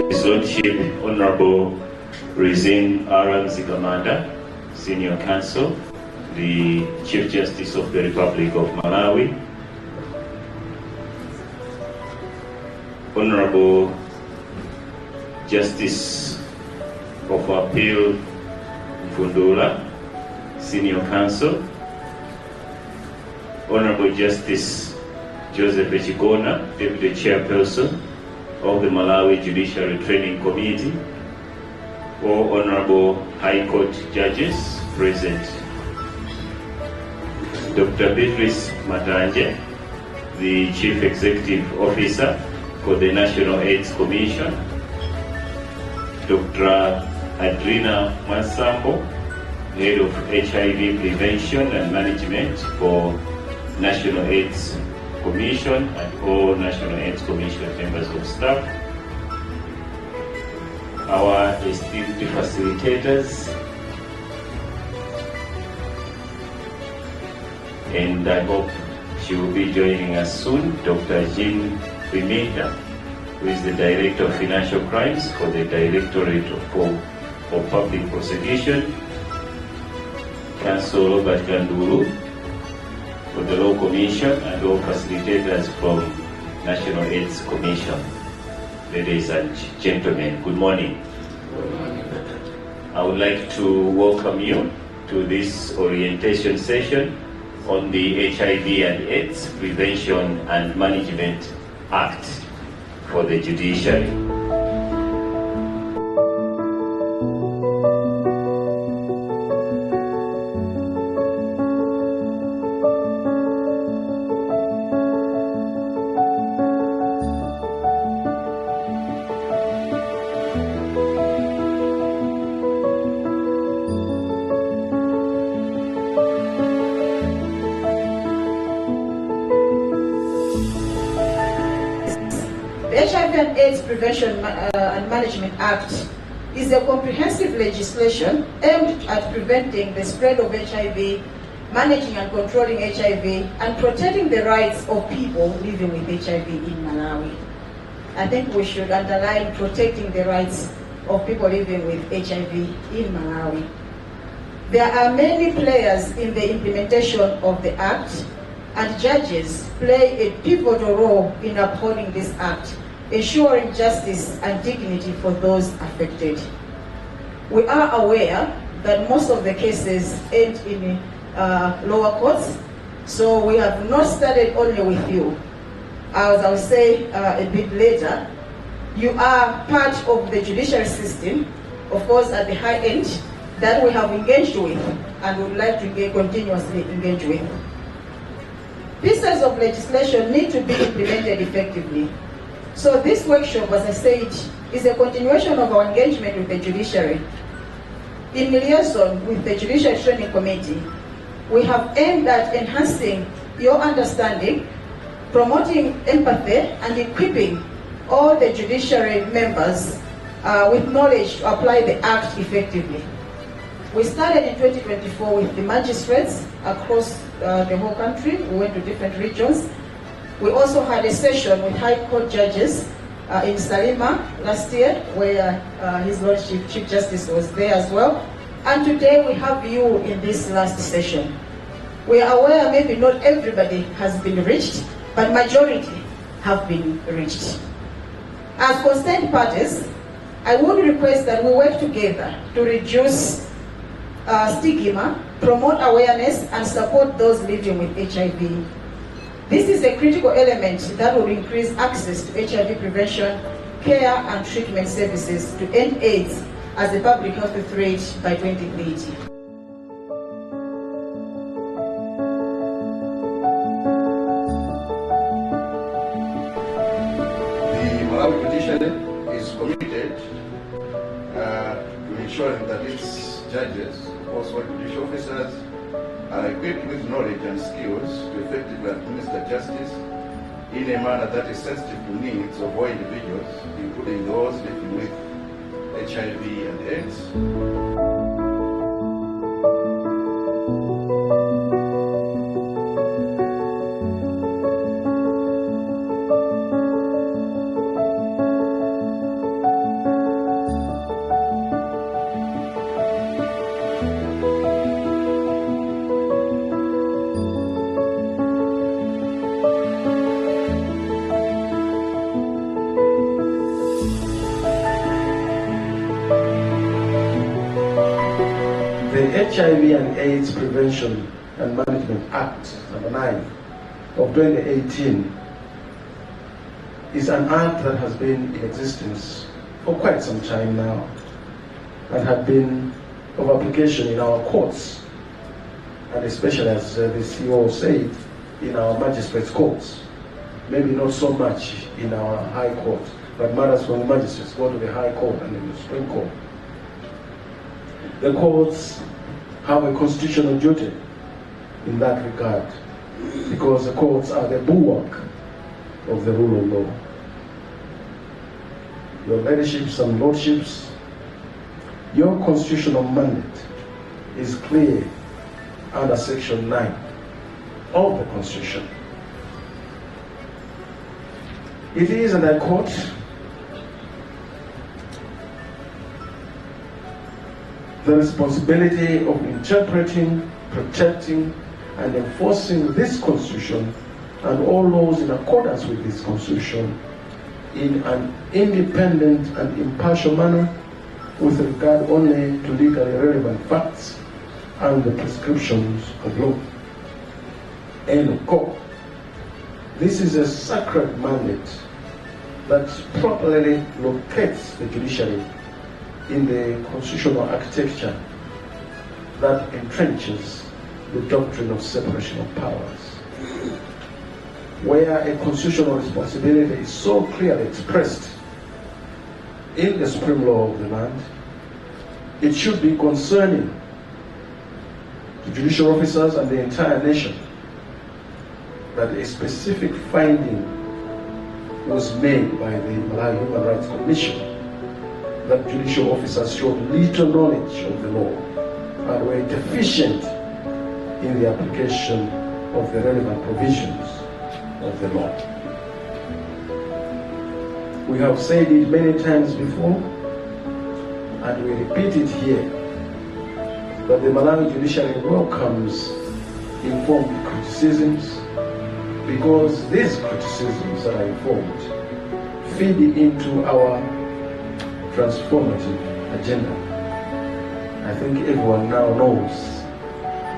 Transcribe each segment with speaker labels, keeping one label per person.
Speaker 1: His Lordship Honorable Rizin Aram Zigamanda, Senior Counsel, the Chief Justice of the Republic of Malawi, Honorable Justice of Appeal Mfundula, Senior Counsel, Honorable Justice Joseph Echigona, Deputy Chairperson of the Malawi Judiciary Training Committee, all Honorable High Court Judges present, Dr. Beatrice Matanje, the Chief Executive Officer for the National AIDS Commission, Dr. Adrina Masambo, Head of HIV Prevention and Management for National AIDS Commission, and all National AIDS Commission members of staff, our esteemed facilitators, and I hope she will be joining us soon, Dr. Jean Primita, who is the Director of Financial Crimes for the Directorate for Public Prosecution, Counsel Robert Kanduru for the Law Commission, and all facilitators from National AIDS Commission. Ladies and gentlemen, good morning. I would like to welcome you to this orientation session on the HIV and AIDS Prevention and Management Act for the Judiciary.
Speaker 2: The HIV and AIDS Prevention and Management Act is a comprehensive legislation aimed at preventing the spread of HIV, managing and controlling HIV, and protecting the rights of people living with HIV in Malawi. I think we should underline protecting the rights of people living with HIV in Malawi. There are many players in the implementation of the Act, and judges play a pivotal role in upholding this Act, ensuring justice and dignity for those affected. We are aware that most of the cases end in lower courts, so we have not started only with you. As I'll say a bit later, you are part of the judiciary system, of course at the high end, that we have engaged with and would like to continuously engage with. Pieces of legislation need to be implemented effectively. So this workshop, as I said, is a continuation of our engagement with the judiciary. In liaison with the Judiciary Training Committee, we have aimed at enhancing your understanding, promoting empathy, and equipping all the judiciary members with knowledge to apply the Act effectively. We started in 2024 with the magistrates across the whole country. We went to different regions. We also had a session with High Court judges in Salima last year, where His Lordship Chief Justice was there as well. And today we have you in this last session. We are aware maybe not everybody has been reached, but majority have been reached. As concerned parties, I would request that we work together to reduce stigma, promote awareness, and support those living with HIV. This is a critical element that will increase access to HIV prevention, care, and treatment services to end AIDS as a public health threat by 2030.
Speaker 3: The Malawi Judiciary is committed to ensuring that its judges, also judicial officers, are equipped with knowledge and skills to effectively administer justice in a manner that is sensitive to needs of all individuals, including those living with HIV and AIDS.
Speaker 4: HIV and AIDS Prevention and Management Act, number 9 of 2018, is an act that has been in existence for quite some time now and had been of application in our courts, and especially, as the CEO said, in our magistrates' courts. Maybe not so much in our high court, but matters from the magistrates go to the high court and then the Supreme Court. The courts have a constitutional duty in that regard, because the courts are the bulwark of the rule of law. Your leaderships and lordships, your constitutional mandate is clear under Section 9 of the Constitution. It is, and I quote, the responsibility of interpreting, protecting, and enforcing this Constitution and all laws in accordance with this Constitution in an independent and impartial manner with regard only to legally relevant facts and the prescriptions of law. End of quote. This is a sacred mandate that properly locates the judiciary in the constitutional architecture that entrenches the doctrine of separation of powers. Where a constitutional responsibility is so clearly expressed in the supreme law of the land, it should be concerning to judicial officers and the entire nation that a specific finding was made by the Malawi Human Rights Commission that judicial officers showed little knowledge of the law and were deficient in the application of the relevant provisions of the law. We have said it many times before, and we repeat it here, that the Malawi judiciary welcomes informed criticisms, because these criticisms that are informed feed into our transformative agenda. I think everyone now knows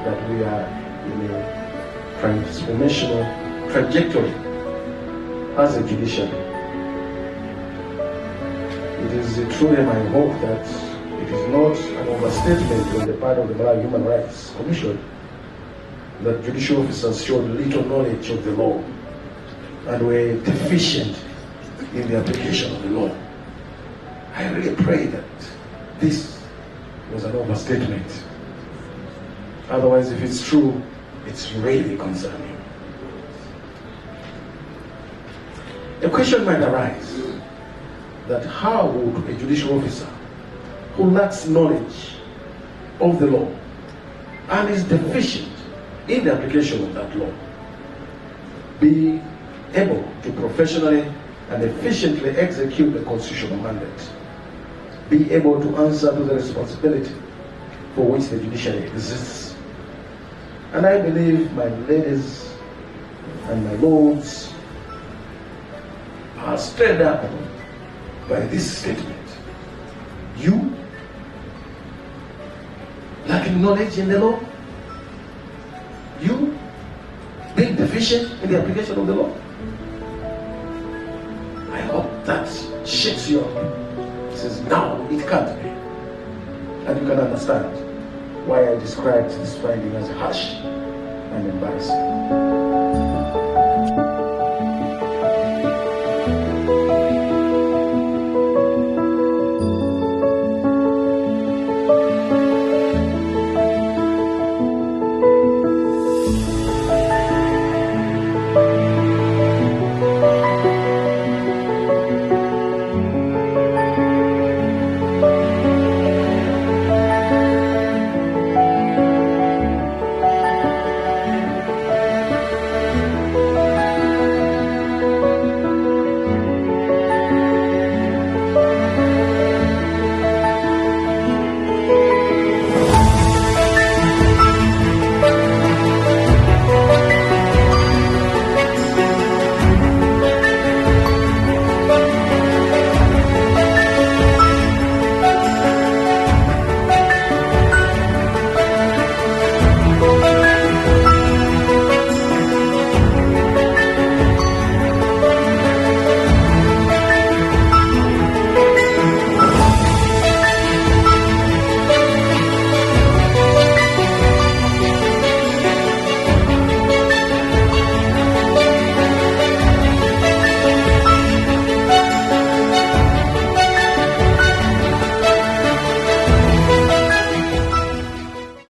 Speaker 4: that we are in a transformational trajectory as a judiciary. It is truly my hope that it is not an overstatement on the part of the Malawi Human Rights Commission that judicial officers showed little knowledge of the law and were deficient in the application of the law. I really pray that this was an overstatement. Otherwise, if it's true, it's really concerning. A question might arise that how would a judicial officer who lacks knowledge of the law and is deficient in the application of that law be able to professionally and efficiently execute the constitutional mandate, be able to answer to the responsibility for which the judiciary exists. And I believe my ladies and my lords are stirred up by this statement. You, lacking knowledge in the law, you being deficient in the application of the law. I hope that shakes you up. It says, now it can't be. And you can understand why I described this finding as harsh and embarrassing.